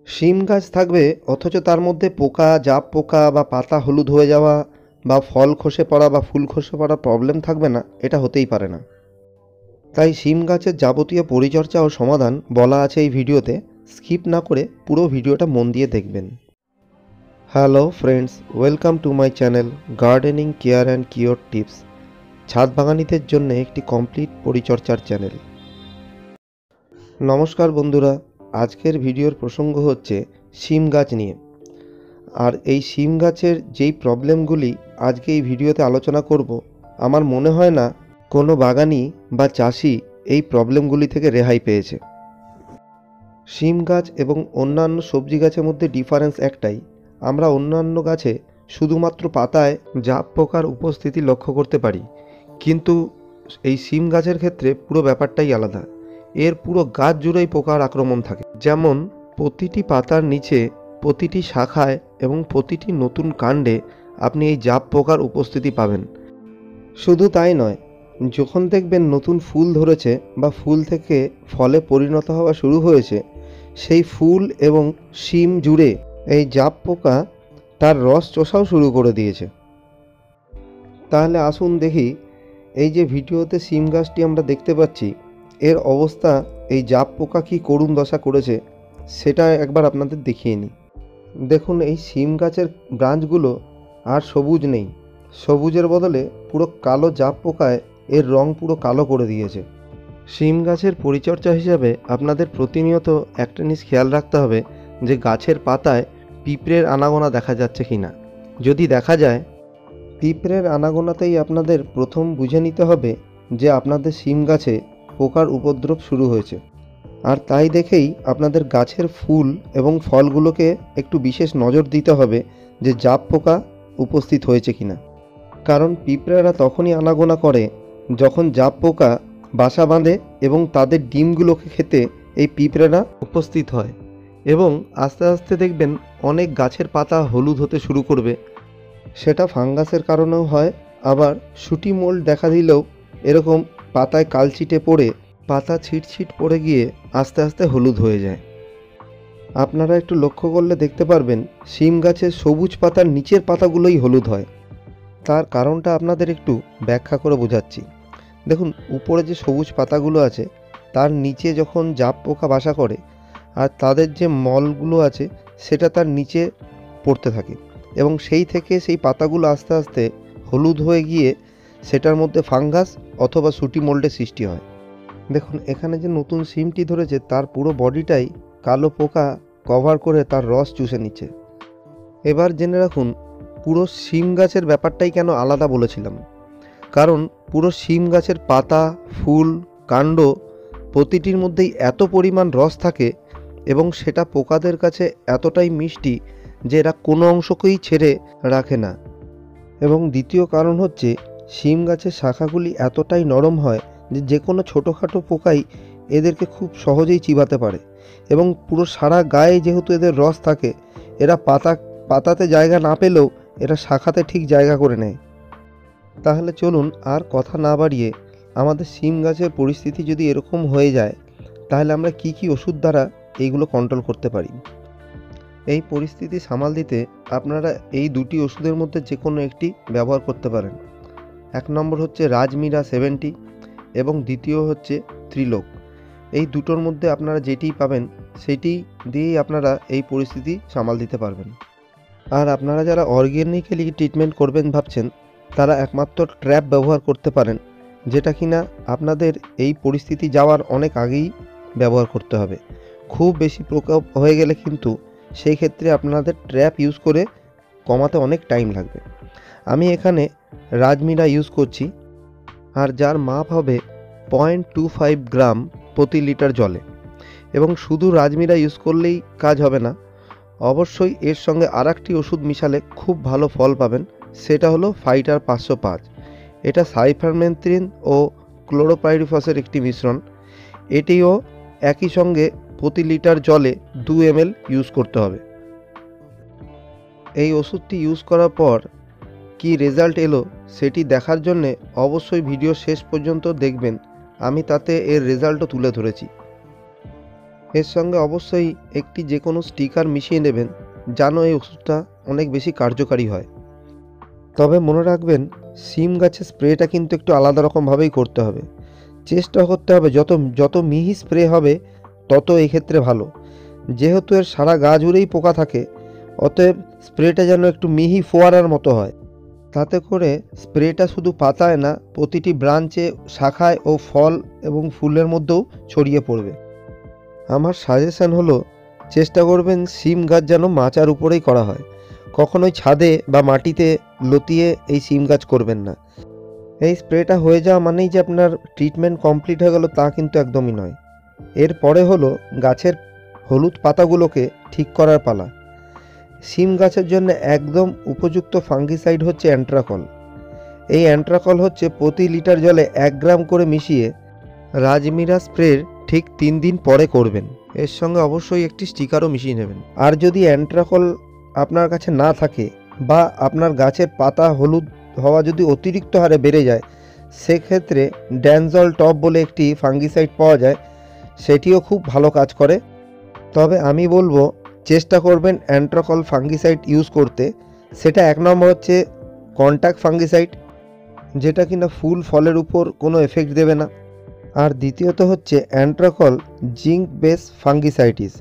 শিম গাছ থাকবে অথচ তার মধ্যে পোকা, জাপ পোকা বা পাতা হলুদ হয়ে যাওয়া বা ফল খসে পড়া বা ফুল খসে পড়া প্রবলেম থাকবে না, এটা হতেই পারে না। তাই শিম গাছের যাবতীয় পরিচর্যা ও সমাধান বলা আছে এই ভিডিওতে। স্কিপ না করে পুরো ভিডিওটা মন দিয়ে দেখবেন। Hello friends, welcome to my channel gardening care and cure tips. ছাদ বাগানিদের জন্য একটি কমপ্লিট পরিচর্যার চ্যানেল। নমস্কার বন্ধুরা, আজকের ভিডিওর প্রসঙ্গ হচ্ছে শিম গাছ নিয়ে। আর এই শিম গাছের যেই প্রবলেমগুলি আজকে এই ভিডিওতে আলোচনা করব, আমার মনে হয় না কোনো বাগানি বা চাষি এই প্রবলেমগুলি থেকে রেহাই পেয়েছে। শিম গাছ এবং অন্যান্য সবজি গাছের মধ্যে ডিফারেন্স একটাই, আমরা অন্যান্য গাছে শুধুমাত্র পাতায় জাপ পোকার উপস্থিতি লক্ষ্য করতে পারি, কিন্তু এই শিম গাছের ক্ষেত্রে পুরো ব্যাপারটাই আলাদা। এর পুরো গাছ জুড়েই পোকার আক্রমণ থাকে। যেমন প্রতিটি পাতার নিচে, প্রতিটি শাখায় এবং প্রতিটি নতুন কাণ্ডে আপনি এই জাপ পোকার উপস্থিতি পাবেন। শুধু তাই নয়, যখন দেখবেন নতুন ফুল ধরেছে বা ফুল থেকে ফলে পরিণত হওয়া শুরু হয়েছে, সেই ফুল এবং শিম জুড়ে এই জাপ পোকা তার রস চোষাও শুরু করে দিয়েছে। তাহলে আসুন দেখি, এই যে ভিডিওতে শিম গাছটি আমরা দেখতে পাচ্ছি, এর অবস্থা এই জাপ পোকা কী করুণ দশা করেছে সেটা একবার আপনাদের দেখিয়ে নিই। দেখুন, এই শিম গাছের ব্রাঞ্চগুলো আর সবুজ নেই, সবুজের বদলে পুরো কালো জাপ পোকায় এর রং পুরো কালো করে দিয়েছে। শিম গাছের পরিচর্যা হিসাবে আপনাদের প্রতিনিয়ত একটা জিনিস খেয়াল রাখতে হবে যে গাছের পাতায় পিঁপড়ের আনাগোনা দেখা যাচ্ছে কি না। যদি দেখা যায়, পিঁপড়ের আনাগোনাতেই আপনাদের প্রথম বুঝে নিতে হবে যে আপনাদের শিম গাছে পোকার উপদ্রব শুরু হয়েছে। আর তাই দেখেই আপনাদের গাছের ফুল এবং ফলগুলোকে একটু বিশেষ নজর দিতে হবে যে জাপ পোকা উপস্থিত হয়েছে কিনা। কারণ পিঁপড়েরা তখনই আনাগোনা করে যখন জাপ পোকা বাসা বাঁধে এবং তাদের ডিমগুলোকে খেতে এই পিঁপড়েরা উপস্থিত হয়। এবং আস্তে আস্তে দেখবেন অনেক গাছের পাতা হলুদ হতে শুরু করবে। সেটা ফাঙ্গাসের কারণেও হয়, আবার শুটি মোল্ড দেখা দিলেও এরকম পাতায় কালচিটে পড়ে পাতা ছিটছিট পড়ে গিয়ে আস্তে আস্তে হলুদ হয়ে যায়। আপনারা একটু লক্ষ্য করলে দেখতে পারবেন শিম গাছের সবুজ পাতার নিচের পাতাগুলোই হলুদ হয়। তার কারণটা আপনাদের একটু ব্যাখ্যা করে বোঝাচ্ছি। দেখুন, উপরে যে সবুজ পাতাগুলো আছে তার নিচে যখন জাপ পোকা বাসা করে আর তাদের যে মলগুলো আছে সেটা তার নিচে পড়তে থাকে এবং সেই থেকে সেই পাতাগুলো আস্তে আস্তে হলুদ হয়ে গিয়ে সেটার মধ্যে ফাঙ্গাস অথবা শুটি মোল্ডের সৃষ্টি হয়। দেখুন, এখানে যে নতুন শিমটি ধরেছে তার পুরো বডিটাই কালো পোকা কভার করে তার রস চুষে নিচ্ছে। এবার জেনে রাখুন পুরো শিম গাছের ব্যাপারটাই কেন আলাদা বলেছিলাম। কারণ পুরো শিম গাছের পাতা, ফুল, কাণ্ড প্রতিটির মধ্যেই এত পরিমাণ রস থাকে এবং সেটা পোকাদের কাছে এতটাই মিষ্টি যে এরা কোনো অংশকেই ছেড়ে রাখে না। এবং দ্বিতীয় কারণ হচ্ছে শিম গাছের শাখাগুলি এতটাই নরম হয় যে কোনো ছোটোখাটো পোকাই এদেরকে খুব সহজেই চিবাতে পারে। এবং পুরো সারা গায়ে যেহেতু এদের রস থাকে, এরা পাতাতে জায়গা না পেলেও এরা শাখাতে ঠিক জায়গা করে নেয়। তাহলে চলুন আর কথা না বাড়িয়ে, আমাদের শিম গাছের পরিস্থিতি যদি এরকম হয়ে যায় তাহলে আমরা কি কি ওষুধ দ্বারা এইগুলো কন্ট্রোল করতে পারি। এই পরিস্থিতি সামাল দিতে আপনারা এই দুটি ওষুধের মধ্যে যে কোনো একটি ব্যবহার করতে পারেন। এক নম্বর হচ্ছে রাজমিরা 70 এবং দ্বিতীয় হচ্ছে ত্রিলোক। এই দুটোর মধ্যে আপনারা যেটিই পাবেন সেটি দিয়েই আপনারা এই পরিস্থিতি সামাল দিতে পারবেন। আর আপনারা যারা অর্গ্যানিক্যালি ট্রিটমেন্ট করবেন ভাবছেন, তারা একমাত্র ট্র্যাপ ব্যবহার করতে পারেন, যেটা কিনা আপনাদের এই পরিস্থিতি যাওয়ার অনেক আগেই ব্যবহার করতে হবে। খুব বেশি প্রকোপ হয়ে গেলে কিন্তু সেই ক্ষেত্রে আপনাদের ট্র্যাপ ইউজ করে কমাতে অনেক টাইম লাগবে। আমি এখানে রাজমিরা ইউজ করছি, আর যার মাপ হবে 0.25 গ্রাম প্রতি লিটার জলে। এবং শুধু রাজমিরা ইউজ করলেই কাজ হবে না, অবশ্যই এর সঙ্গে আরেকটি ওষুধ মিশালে খুব ভালো ফল পাবেন। সেটা হলো ফাইটার 505। এটা সাইপারমেথ্রিন ও ক্লোরোপাইরিফসের একটি মিশ্রণ। এটিও একই সঙ্গে প্রতি লিটার জলে 2 ml ইউজ করতে হবে। এই ওষুধটি ইউজ করার পর কি রেজাল্ট এলো সেটি দেখার জন্যে অবশ্যই ভিডিও শেষ পর্যন্ত দেখবেন। আমি তাতে এর রেজাল্টও তুলে ধরেছি। এর সঙ্গে অবশ্যই একটি যে কোনো স্টিকার মিশিয়ে নেবেন, যেন এই ওষুধটা অনেক বেশি কার্যকারী হয়। তবে মনে রাখবেন, সিম গাছের স্প্রেটা কিন্তু একটু আলাদা রকমভাবেই করতে হবে। চেষ্টা করতে হবে যত মিহি স্প্রে হবে তত এই ক্ষেত্রে ভালো। যেহেতু এর সারা গা জুড়েই পোকা থাকে, অতএব স্প্রেটা যেন একটু মিহি ফোয়ারার মতো হয়। তাতে করে স্প্রেটা শুধু পাতায় না, প্রতিটি ব্রাঞ্চে, শাখায় ও ফল এবং ফুলের মধ্যেও ছড়িয়ে পড়বে। আমার সাজেশন হলো, চেষ্টা করবেন সিম গাছ যেন মাচার উপরেই করা হয়। কখনোই ছাদে বা মাটিতে লতিয়ে এই সিম গাছ করবেন না। এই স্প্রেটা হয়ে যাওয়া মানেই যে আপনার ট্রিটমেন্ট কমপ্লিট হয়ে গেল তা কিন্তু একদমই নয়। এরপরে হলো গাছের হলুদ পাতাগুলোকে ঠিক করার পালা। সিম গাছের জন্য একদম উপযুক্ত ফাঙ্গিসাইড হচ্ছে অ্যান্ট্রাকল। এই অ্যান্ট্রাকল হচ্ছে প্রতি লিটার জলে 1 গ্রাম করে মিশিয়ে রাজমিরা স্প্রের ঠিক 3 দিন পরে করবেন। এর সঙ্গে অবশ্যই একটি স্টিকারও মিশিয়ে নেবেন। আর যদি অ্যান্ট্রাকল আপনার কাছে না থাকে বা আপনার গাছের পাতা হলুদ হওয়া যদি অতিরিক্ত হারে বেড়ে যায়, সেক্ষেত্রে ড্যানজল টপ বলে একটি ফাঙ্গিসাইড পাওয়া যায়, সেটিও খুব ভালো কাজ করে। তবে আমি বলবো চেষ্টা করবেন অ্যান্ট্রাকল ফাঙ্গিসাইড ইউজ করতে। সেটা 1 নম্বর হচ্ছে কন্ট্যাক্ট ফাঙ্গিসাইড, যেটা কিনা ফুল ফলের উপর কোনো এফেক্ট দেবে না। আর দ্বিতীয়ত হচ্ছে অ্যান্ট্রাকল জিঙ্ক বেস ফাঙ্গিসাইটিস।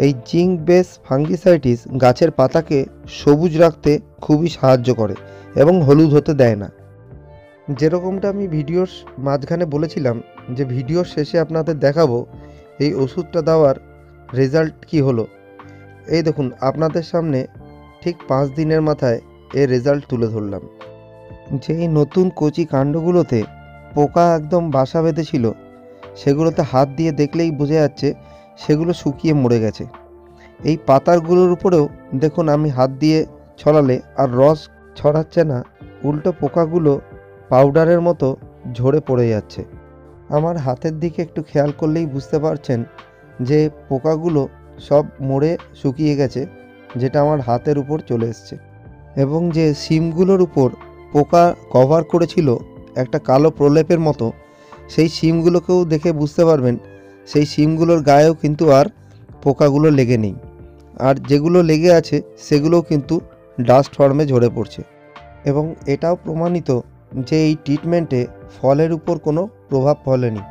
এই জিঙ্ক বেস ফাঙ্গিসাইটিস গাছের পাতাকে সবুজ রাখতে খুবই সাহায্য করে এবং হলুদ হতে দেয় না। যেরকমটা আমি ভিডিওর মাঝখানে বলেছিলাম যে ভিডিওর শেষে আপনাদের দেখাবো এই ওষুধটা দেওয়ার রেজাল্ট কি হলো। এই দেখুন, আপনাদের সামনে ঠিক 5 দিনের মাথায় এর রেজাল্ট তুলে ধরলাম। যেই নতুন কচি কাণ্ডগুলোতে পোকা একদম বাসা বেঁধেছিল, সেগুলোতে হাত দিয়ে দেখলেই বোঝা যাচ্ছে সেগুলো শুকিয়ে মরে গেছে। এই পাতাগুলোর উপরেও দেখুন, আমি হাত দিয়ে ছড়ালে আর রস ছড়াচ্ছে না, উল্টো পোকাগুলো পাউডারের মতো ঝরে পড়ে যাচ্ছে। আমার হাতের দিকে একটু খেয়াল করলেই বুঝতে পারছেন যে পোকাগুলো সব মরে শুকিয়ে গেছে, যেটা আমার হাতের উপর চলে এসছে। এবং যে শিমগুলোর উপর পোকা কভার করেছিল একটা কালো প্রলেপের মতো, সেই শিমগুলোকেও দেখে বুঝতে পারবেন সেই শিমগুলোর গায়েও কিন্তু আর পোকাগুলো লেগে নেই। আর যেগুলো লেগে আছে সেগুলোও কিন্তু ডাস্ট ফর্মে ঝরে পড়ছে। এবং এটাও প্রমাণিত যে এই ট্রিটমেন্টে ফলের উপর কোনো প্রভাব ফেলেনি।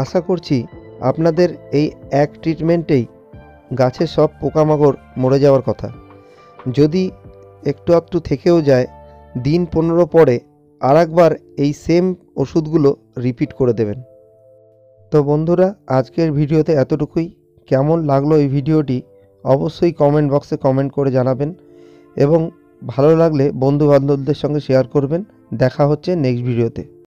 আশা করছি আপনাদের এই এক ট্রিটমেন্টেই গাছের সব পোকামাকড় মরে যাওয়ার কথা। যদি একটু আধটু থেকেও যায়, দিন 15 পরে আরেকবার এই সেম ওষুধগুলো রিপিট করে দেবেন। তো বন্ধুরা, আজকের ভিডিওতে এতটুকুই। কেমন লাগলো এই ভিডিওটি অবশ্যই কমেন্ট বক্সে কমেন্ট করে জানাবেন এবং ভালো লাগলে বন্ধু বান্ধবদের সঙ্গে শেয়ার করবেন। দেখা হচ্ছে নেক্সট ভিডিওতে।